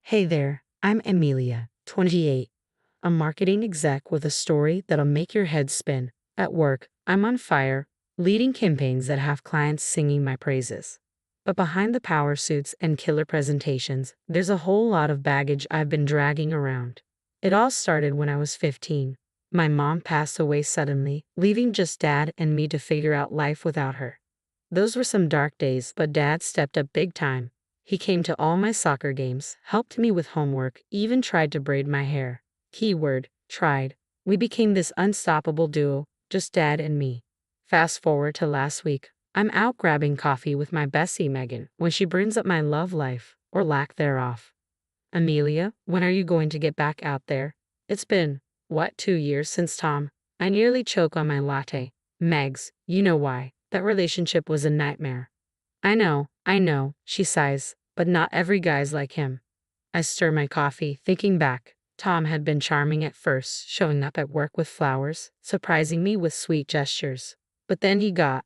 Hey there, I'm Amelia, 28, a marketing exec with a story that'll make your head spin. At work, I'm on fire, leading campaigns that have clients singing my praises. But behind the power suits and killer presentations, there's a whole lot of baggage I've been dragging around. It all started when I was 15. My mom passed away suddenly, leaving just dad and me to figure out life without her. Those were some dark days, but dad stepped up big time. He came to all my soccer games, helped me with homework, even tried to braid my hair. Keyword, tried. We became this unstoppable duo, just dad and me. Fast forward to last week. I'm out grabbing coffee with my bestie Megan when she brings up my love life, or lack thereof. Amelia, when are you going to get back out there? It's been, 2 years since Tom. I nearly choke on my latte. Megs, you know why. That relationship was a nightmare. I know, she sighs, but not every guy's like him. I stir my coffee, thinking back. Tom had been charming at first, showing up at work with flowers, surprising me with sweet gestures. But then he got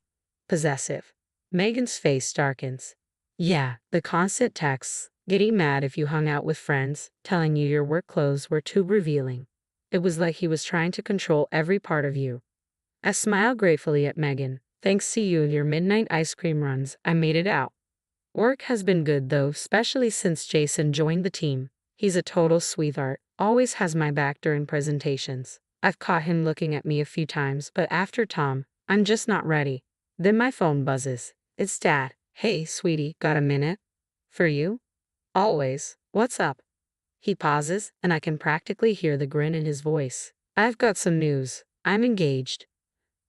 possessive. Megan's face darkens. Yeah, the constant texts, getting mad if you hung out with friends, telling you your work clothes were too revealing. It was like he was trying to control every part of you. I smile gratefully at Megan. Thanks to you and your midnight ice cream runs, I made it out. Work has been good though, especially since Jason joined the team. He's a total sweetheart, always has my back during presentations. I've caught him looking at me a few times, but after Tom, I'm just not ready. Then my phone buzzes. It's Dad. Hey, sweetie, got a minute? For you? Always. What's up? He pauses, and I can practically hear the grin in his voice. I've got some news. I'm engaged.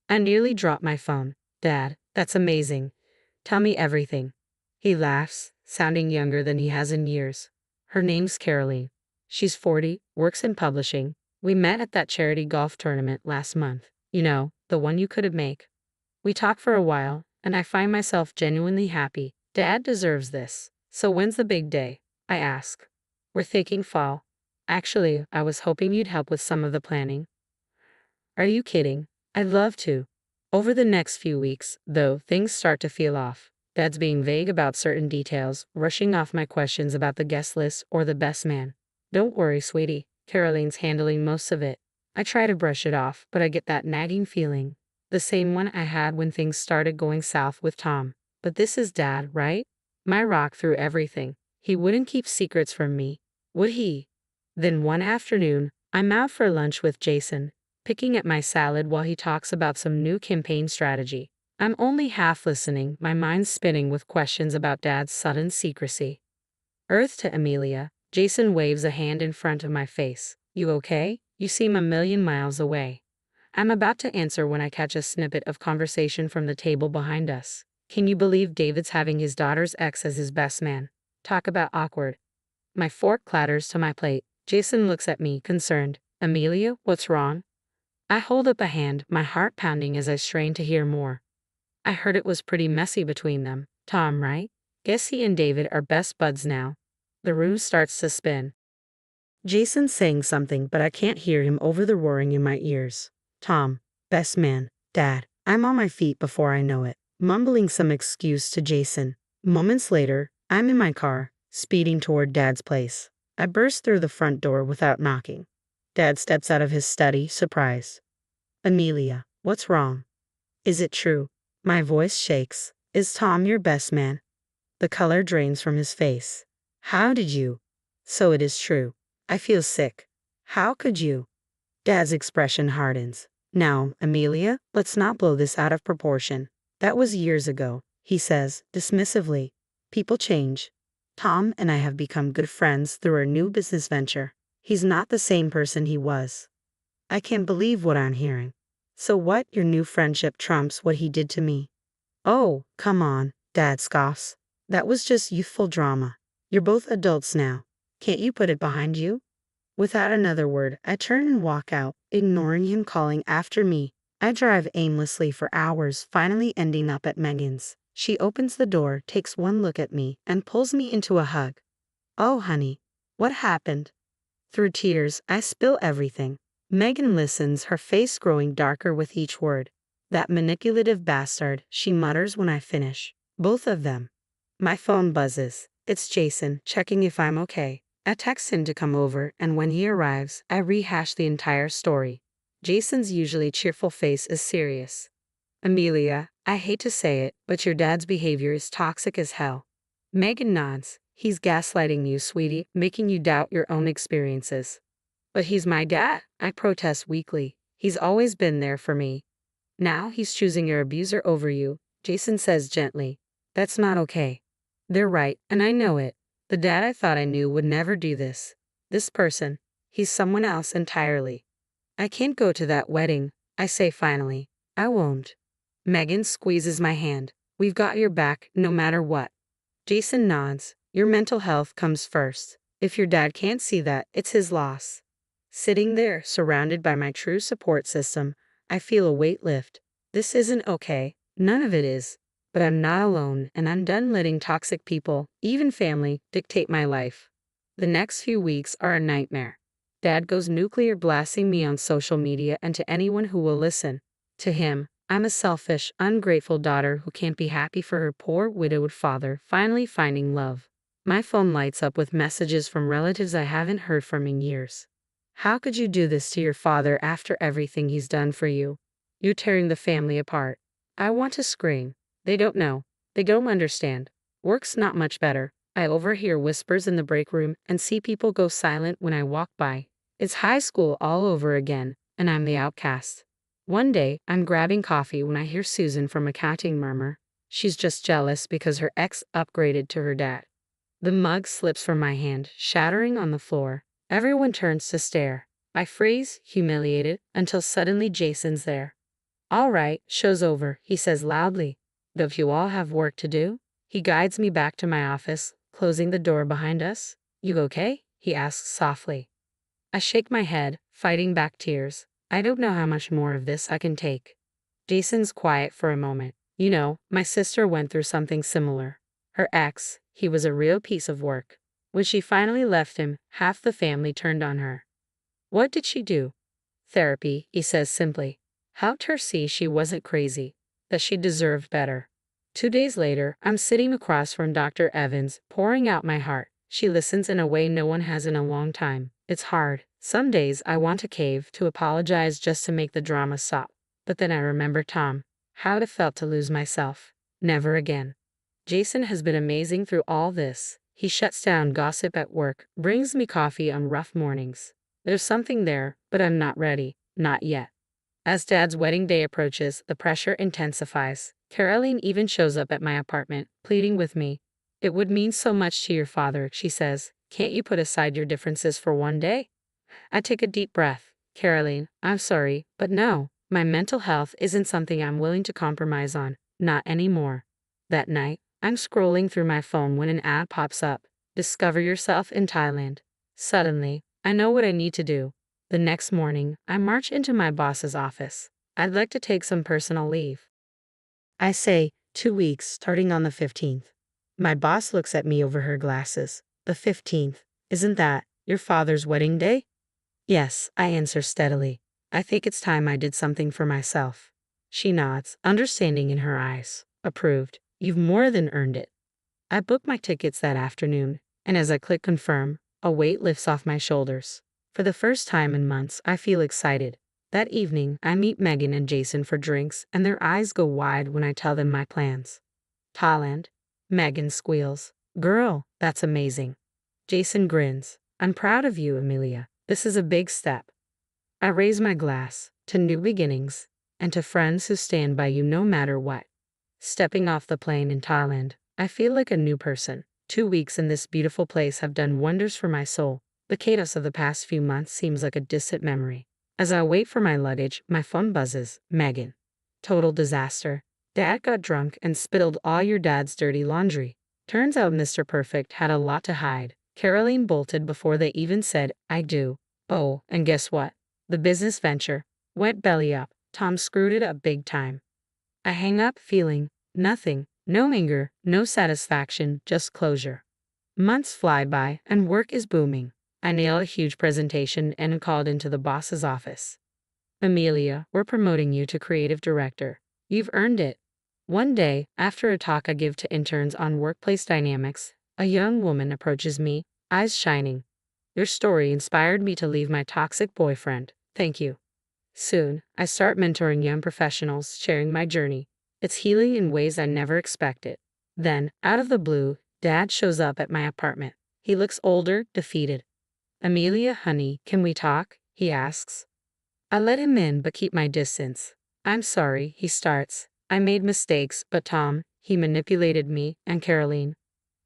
I nearly dropped my phone. Dad, that's amazing. Tell me everything. He laughs, sounding younger than he has in years. Her name's Caroline. She's 40, works in publishing. We met at that charity golf tournament last month. You know, the one you couldn't make. We talk for a while, and I find myself genuinely happy. Dad deserves this. So when's the big day? I ask. We're thinking fall. Actually, I was hoping you'd help with some of the planning. Are you kidding? I'd love to. Over the next few weeks, though, things start to feel off. Dad's being vague about certain details, rushing off my questions about the guest list or the best man. Don't worry, sweetie. Caroline's handling most of it. I try to brush it off, but I get that nagging feeling. The same one I had when things started going south with Tom. But this is Dad, right? My rock through everything. He wouldn't keep secrets from me, would he? Then one afternoon, I'm out for lunch with Jason, picking at my salad while he talks about some new campaign strategy. I'm only half listening, my mind spinning with questions about Dad's sudden secrecy. Earth to Amelia, Jason waves a hand in front of my face. You okay? You seem a million miles away. I'm about to answer when I catch a snippet of conversation from the table behind us. Can you believe David's having his daughter's ex as his best man? Talk about awkward. My fork clatters to my plate. Jason looks at me, concerned. Amelia, what's wrong? I hold up a hand, my heart pounding as I strain to hear more. I heard it was pretty messy between them. Tom, right? Guess he and David are best buds now. The room starts to spin. Jason's saying something, but I can't hear him over the roaring in my ears. Tom, best man, Dad. I'm on my feet before I know it, mumbling some excuse to Jason. Moments later, I'm in my car, speeding toward Dad's place. I burst through the front door without knocking. Dad steps out of his study, surprised. Amelia, what's wrong? Is it true? My voice shakes. Is Tom your best man? The color drains from his face. How did you? So it is true. I feel sick. How could you? Dad's expression hardens. Now, Amelia, let's not blow this out of proportion. That was years ago, he says, dismissively. People change. Tom and I have become good friends through our new business venture. He's not the same person he was. I can't believe what I'm hearing. So what? Your new friendship trumps what he did to me? Oh, come on, Dad scoffs. That was just youthful drama. You're both adults now. Can't you put it behind you? Without another word, I turn and walk out, ignoring him calling after me. I drive aimlessly for hours, finally ending up at Megan's. She opens the door, takes one look at me, and pulls me into a hug. Oh, honey, what happened? Through tears, I spill everything. Megan listens, her face growing darker with each word. That manipulative bastard, she mutters when I finish. Both of them. My phone buzzes. It's Jason, checking if I'm okay. I text him to come over, and when he arrives, I rehash the entire story. Jason's usually cheerful face is serious. Amelia, I hate to say it, but your dad's behavior is toxic as hell. Megan nods. He's gaslighting you, sweetie, making you doubt your own experiences. But he's my dad, I protest weakly. He's always been there for me. Now he's choosing your abuser over you, Jason says gently. That's not okay. They're right, and I know it. The dad I thought I knew would never do this. This person, he's someone else entirely. I can't go to that wedding, I say finally. I won't. Megan squeezes my hand. We've got your back, no matter what. Jason nods. Your mental health comes first. If your dad can't see that, it's his loss. Sitting there, surrounded by my true support system, I feel a weight lift. This isn't okay. None of it is. But I'm not alone, and I'm done letting toxic people, even family, dictate my life. The next few weeks are a nightmare. Dad goes nuclear blasting me on social media and to anyone who will listen. To him, I'm a selfish, ungrateful daughter who can't be happy for her poor, widowed father finally finding love. My phone lights up with messages from relatives I haven't heard from in years. How could you do this to your father after everything he's done for you? You're tearing the family apart. I want to scream. They don't know. They don't understand. Work's not much better. I overhear whispers in the break room and see people go silent when I walk by. It's high school all over again, and I'm the outcast. One day, I'm grabbing coffee when I hear Susan from accounting murmur. She's just jealous because her ex upgraded to her dad. The mug slips from my hand, shattering on the floor. Everyone turns to stare. I freeze, humiliated, until suddenly Jason's there. All right, show's over, he says loudly. Don't you all have work to do? He guides me back to my office, closing the door behind us. You okay? He asks softly. I shake my head, fighting back tears. I don't know how much more of this I can take. Jason's quiet for a moment. You know, my sister went through something similar. Her ex, he was a real piece of work. When she finally left him, half the family turned on her. What did she do? Therapy, he says simply. Helped her see she wasn't crazy, that she deserved better. 2 days later, I'm sitting across from Dr. Evans, pouring out my heart. She listens in a way no one has in a long time. It's hard. Some days I want to cave, to apologize just to make the drama stop. But then I remember Tom. How it felt to lose myself. Never again. Jason has been amazing through all this. He shuts down gossip at work, brings me coffee on rough mornings. There's something there, but I'm not ready. Not yet. As Dad's wedding day approaches, the pressure intensifies. Caroline even shows up at my apartment, pleading with me. It would mean so much to your father, she says. Can't you put aside your differences for one day? I take a deep breath. Caroline, I'm sorry, but no. My mental health isn't something I'm willing to compromise on. Not anymore. That night, I'm scrolling through my phone when an ad pops up. Discover yourself in Thailand. Suddenly, I know what I need to do. The next morning, I march into my boss's office. I'd like to take some personal leave. I say, 2 weeks, starting on the 15th. My boss looks at me over her glasses. The 15th. Isn't that your father's wedding day? Yes, I answer steadily. I think it's time I did something for myself. She nods, understanding in her eyes. Approved. You've more than earned it. I book my tickets that afternoon, and as I click confirm, a weight lifts off my shoulders. For the first time in months, I feel excited. That evening, I meet Megan and Jason for drinks, and their eyes go wide when I tell them my plans. Thailand. Megan squeals. Girl, that's amazing. Jason grins. I'm proud of you, Amelia. This is a big step. I raise my glass to new beginnings and to friends who stand by you no matter what. Stepping off the plane in Thailand, I feel like a new person. 2 weeks in this beautiful place have done wonders for my soul. The chaos of the past few months seems like a distant memory. As I wait for my luggage, my phone buzzes. Megan. Total disaster. Dad got drunk and spilled all your dad's dirty laundry. Turns out Mr. Perfect had a lot to hide. Caroline bolted before they even said, I do. Oh, and guess what? The business venture went belly up. Tom screwed it up big time. I hang up feeling nothing. No anger, no satisfaction, just closure. Months fly by, and work is booming. I nail a huge presentation and am called into the boss's office. Amelia, we're promoting you to creative director. You've earned it. One day, after a talk I give to interns on workplace dynamics, a young woman approaches me, eyes shining. Your story inspired me to leave my toxic boyfriend. Thank you. Soon, I start mentoring young professionals, sharing my journey. It's healing in ways I never expected. Then, out of the blue, Dad shows up at my apartment. He looks older, defeated. Amelia, honey, can we talk? He asks. I let him in but keep my distance. I'm sorry, he starts. I made mistakes, but Tom, he manipulated me, and Caroline.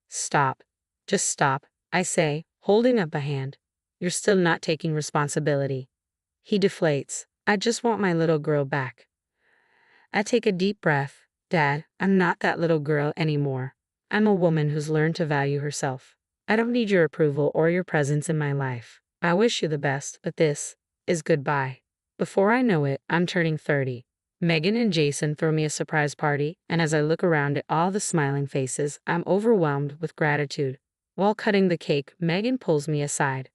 Stop. Just stop, I say, holding up a hand. You're still not taking responsibility. He deflates. I just want my little girl back. I take a deep breath. Dad, I'm not that little girl anymore. I'm a woman who's learned to value herself. I don't need your approval or your presence in my life. I wish you the best, but this is goodbye. Before I know it, I'm turning 30. Megan and Jason throw me a surprise party, and as I look around at all the smiling faces, I'm overwhelmed with gratitude. While cutting the cake, Megan pulls me aside.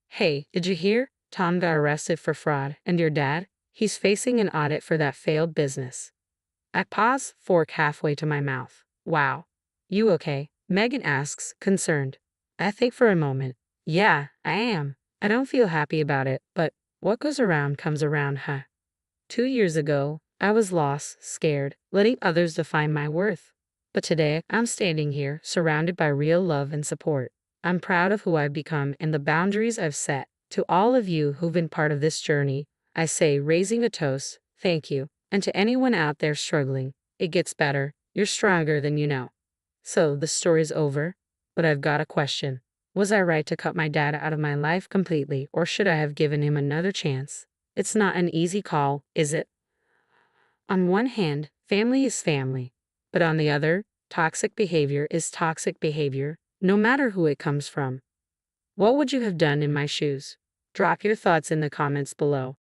Hey, did you hear? Tom got arrested for fraud, and your dad? He's facing an audit for that failed business. I pause, fork halfway to my mouth. Wow. You okay? Megan asks, concerned. I think for a moment. Yeah, I am. I don't feel happy about it, but what goes around comes around, huh? 2 years ago, I was lost, scared, letting others define my worth. But today, I'm standing here, surrounded by real love and support. I'm proud of who I've become and the boundaries I've set. To all of you who've been part of this journey, I say, raising a toast, thank you. And to anyone out there struggling, it gets better. You're stronger than you know. So, the story's over, but I've got a question. Was I right to cut my dad out of my life completely, or should I have given him another chance? It's not an easy call, is it? On one hand, family is family, but on the other, toxic behavior is toxic behavior, no matter who it comes from. What would you have done in my shoes? Drop your thoughts in the comments below.